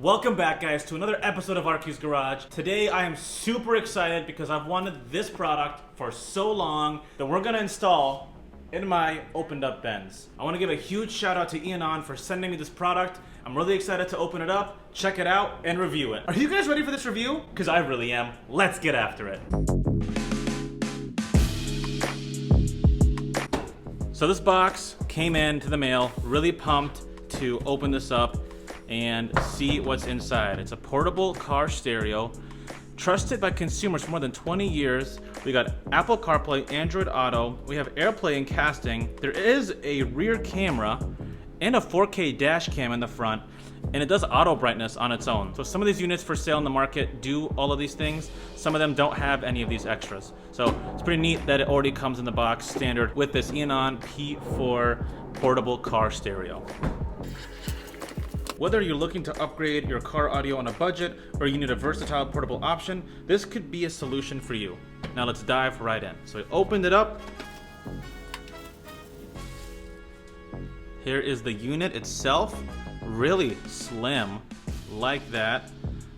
Welcome back, guys, to another episode of RQ's Garage. Today I am super excited because I've wanted this product for so long that we're gonna install in my opened up Benz. I want to give a huge shout out to Eonon for sending me this product. I'm really excited to open it up, check it out, and review it. Are you guys ready for this review? Because I really am. Let's get after it. So this box came into the mail, really pumped to open this up and see what's inside. It's a portable car stereo, trusted by consumers for more than 20 years. We got Apple CarPlay, Android Auto, we have AirPlay and casting. There is a rear camera and a 4K dash cam in the front, and it does auto brightness on its own. So some of these units for sale in the market do all of these things. Some of them don't have any of these extras. So it's pretty neat that it already comes in the box standard with this Eonon P4 portable car stereo. Whether you're looking to upgrade your car audio on a budget or you need a versatile portable option, this could be a solution for you. Now let's dive right in. So I opened it up. Here is the unit itself, really slim, like that.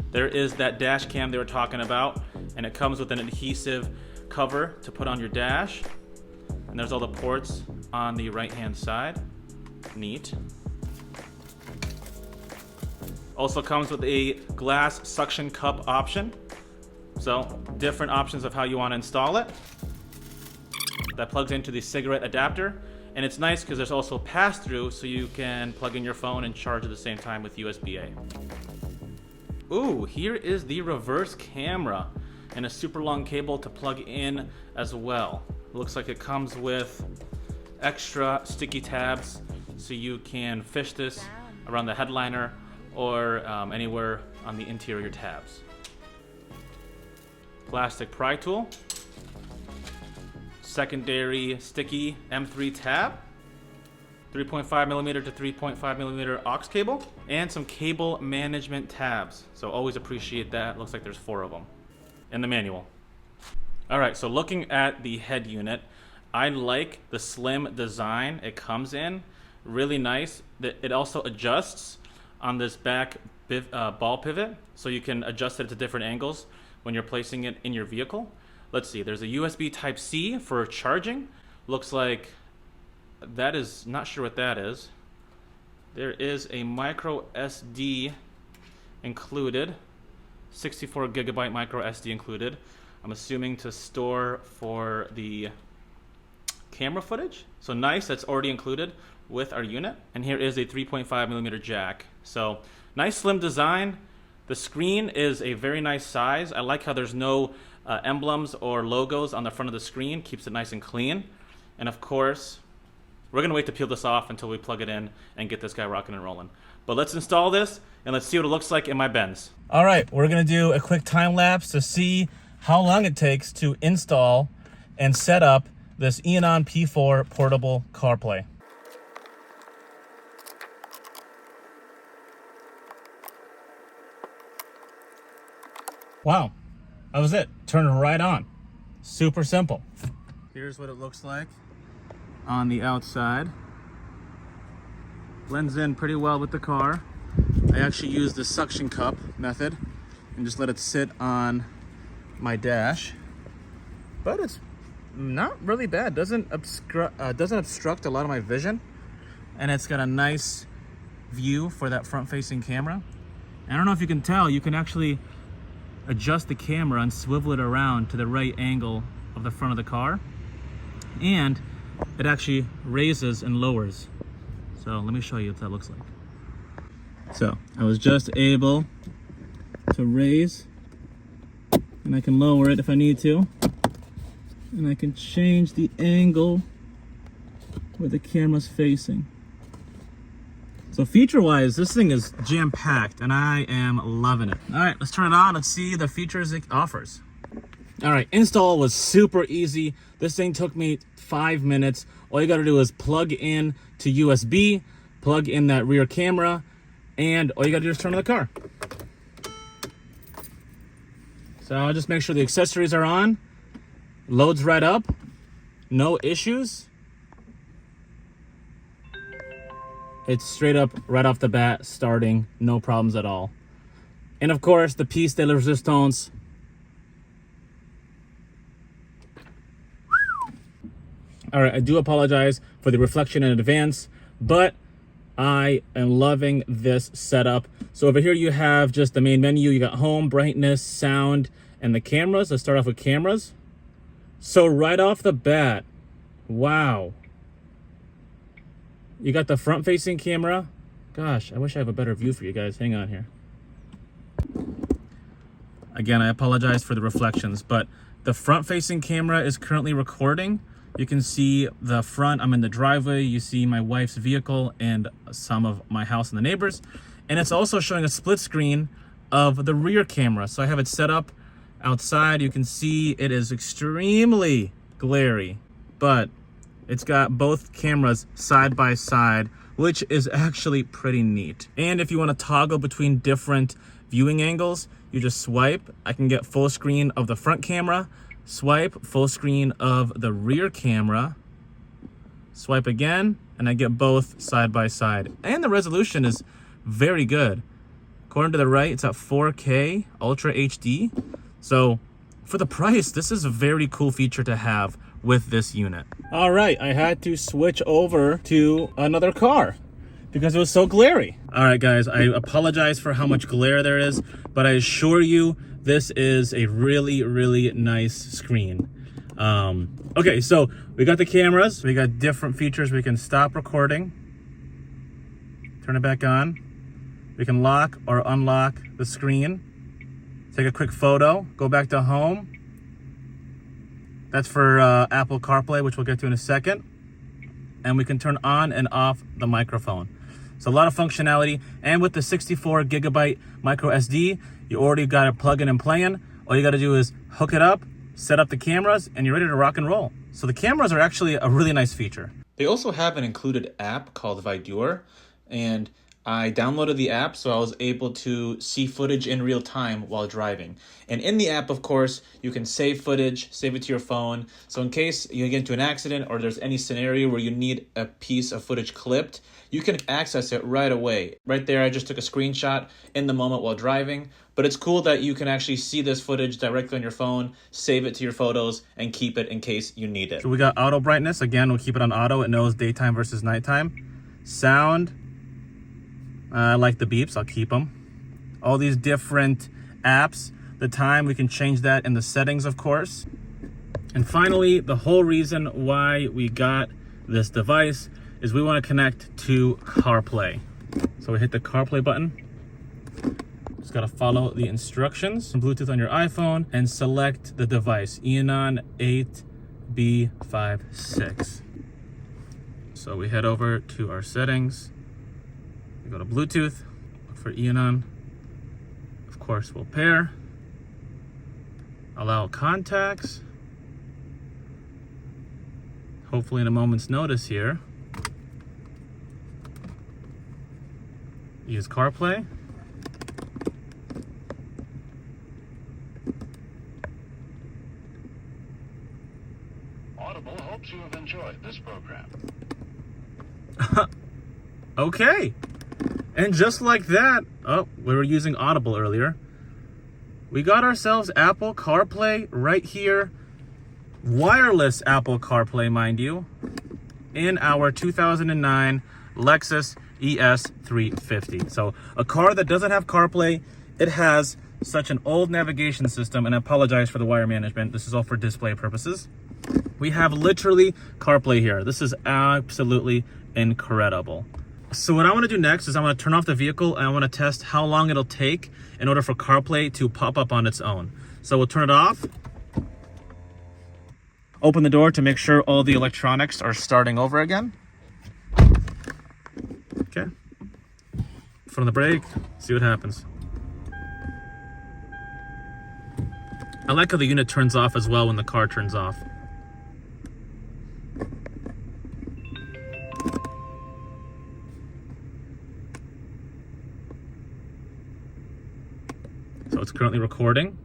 There is that dash cam they were talking about, and it comes with an adhesive cover to put on your dash. And there's all the ports on the right-hand side. Neat. Also comes with a glass suction cup option. So different options of how you want to install it. That plugs into the cigarette adapter. And it's nice because there's also pass-through, so you can plug in your phone and charge at the same time with USB-A. Ooh, here is the reverse camera and a super long cable to plug in as well. Looks like it comes with extra sticky tabs so you can fish this around the headliner or anywhere on the interior tabs. Plastic pry tool. Secondary sticky M3 tab. 3.5mm to 3.5mm aux cable. And some cable management tabs. So always appreciate that. Looks like there's 4 of them in the manual. Alright, so looking at the head unit, I like the slim design it comes in. Really nice. It also adjusts on this back ball pivot, so you can adjust it to different angles when you're placing it in your vehicle. Let's see, there's a USB Type-C for charging. Looks like that is, not sure what that is. There is a micro SD included, 64 gigabyte micro SD included. I'm assuming to store for the camera footage. So nice, that's already included with our unit. And here is a 3.5mm jack. So nice slim design. The screen is a very nice size. I like how there's no emblems or logos on the front of the screen. Keeps it nice and clean. And of course, we're gonna wait to peel this off until we plug it in and get this guy rocking and rolling. But let's install this and let's see what it looks like in my Benz. All right, we're gonna do a quick time lapse to see how long it takes to install and set up this Eonon P4 portable CarPlay. Wow, that was it. Turn it right on. Super simple. Here's what it looks like on the outside. Blends in pretty well with the car. I actually used the suction cup method and just let it sit on my dash. But it's not really bad. Doesn't obstruct a lot of my vision. And it's got a nice view for that front-facing camera. And I don't know if you can tell, you can actually adjust the camera and swivel it around to the right angle of the front of the car, and it actually raises and lowers. So let me show you what that looks like. So I was just able to raise, and I can lower it if I need to, and I can change the angle where the camera's facing. So feature-wise, this thing is jam-packed, and I am loving it. All right, let's turn it on. Let's see the features it offers. All right, install was super easy. This thing took me 5 minutes. All you got to do is plug in to USB, plug in that rear camera, and all you got to do is turn on the car. So I'll just make sure the accessories are on. Loads right up. No issues. It's straight up right off the bat starting, no problems at all. And of course, the piece de la resistance. All right, I do apologize for the reflection in advance, but I am loving this setup. So over here you have just the main menu. You got home, brightness, sound, and the cameras. Let's start off with cameras. So right off the bat, wow. You got the front-facing camera. Gosh, I wish I have a better view for you guys. Hang on here. Again, I apologize for the reflections, but the front-facing camera is currently recording. You can see the front. I'm in the driveway. You see my wife's vehicle and some of my house and the neighbors. And it's also showing a split screen of the rear camera. So I have it set up outside. You can see it is extremely glary, but it's got both cameras side by side, which is actually pretty neat. And if you want to toggle between different viewing angles, you just swipe. I can get full screen of the front camera, swipe, full screen of the rear camera, swipe again, and I get both side by side. And the resolution is very good. According to the right, it's at 4K Ultra HD. So for the price, this is a very cool feature to have with this unit. All right, I had to switch over to another car because it was so glary. All right, guys, I apologize for how much glare there is, but I assure you, this is a really, really nice screen. Okay, so we got the cameras. We got different features. We can stop recording, turn it back on. We can lock or unlock the screen, take a quick photo, go back to home. That's for Apple CarPlay, which we'll get to in a second. And we can turn on and off the microphone. So a lot of functionality. And with the 64 gigabyte micro SD, you already got it plugging and playing. All you got to do is hook it up, set up the cameras, and you're ready to rock and roll. So the cameras are actually a really nice feature. They also have an included app called Videur, and I downloaded the app so I was able to see footage in real time while driving. And in the app, of course, you can save footage, save it to your phone. So in case you get into an accident or there's any scenario where you need a piece of footage clipped, you can access it right away. Right there, I just took a screenshot in the moment while driving. But it's cool that you can actually see this footage directly on your phone, save it to your photos, and keep it in case you need it. So we got auto brightness. Again, we'll keep it on auto. It knows daytime versus nighttime. Sound. I like the beeps, I'll keep them. All these different apps, the time, we can change that in the settings, of course. And finally, the whole reason why we got this device is we want to connect to CarPlay. So we hit the CarPlay button. Just gotta follow the instructions. Bluetooth on your iPhone and select the device, Eonon 8B56. So we head over to our settings. Go to Bluetooth, look for Eonon. Of course, we'll pair. Allow contacts. Hopefully in a moment's notice here. Use CarPlay. Audible hopes you have enjoyed this program. Okay. And just like that, oh, we were using Audible earlier. We got ourselves Apple CarPlay right here. Wireless Apple CarPlay, mind you, in our 2009 Lexus ES350. So a car that doesn't have CarPlay, it has such an old navigation system, and I apologize for the wire management. This is all for display purposes. We have literally CarPlay here. This is absolutely incredible. So what I want to do next is I want to turn off the vehicle and I want to test how long it'll take in order for CarPlay to pop up on its own. So we'll turn it off. Open the door to make sure all the electronics are starting over again. Okay. Foot on the brake, see what happens. I like how the unit turns off as well when the car turns off. So it's currently recording.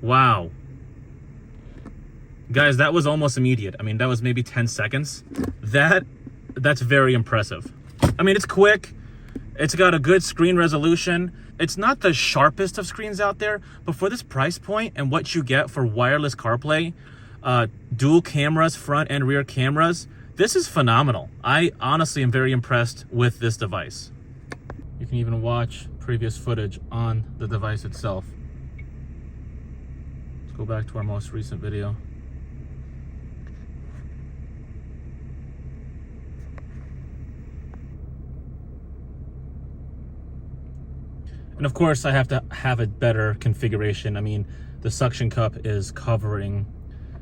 Wow. Guys, that was almost immediate. I mean, that was maybe 10 seconds. That's very impressive. I mean, it's quick. It's got a good screen resolution. It's not the sharpest of screens out there, but for this price point and what you get for wireless CarPlay, dual cameras, front and rear cameras, this is phenomenal. I honestly am very impressed with this device. You can even watch previous footage on the device itself. Let's go back to our most recent video. And of course, I have to have a better configuration. I mean, the suction cup is covering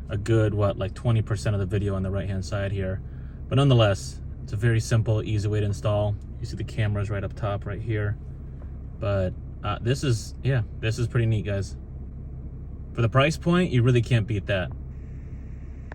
a good, like 20% of the video on the right-hand side here. But nonetheless, it's a very simple, easy way to install. You see the cameras right up top right here. But this is pretty neat, guys. For the price point, you really can't beat that.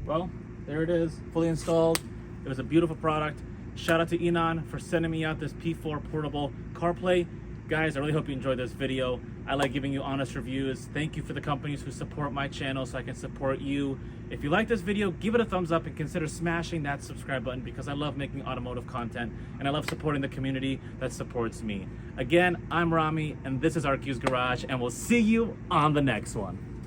Well, there it is, fully installed. It was a beautiful product. Shout out to Eonon for sending me out this P4 portable CarPlay. Guys, I really hope you enjoyed this video. I like giving you honest reviews. Thank you for the companies who support my channel so I can support you. If you like this video, give it a thumbs up and consider smashing that subscribe button because I love making automotive content and I love supporting the community that supports me. Again, I'm Rami and this is RQ's Garage and we'll see you on the next one.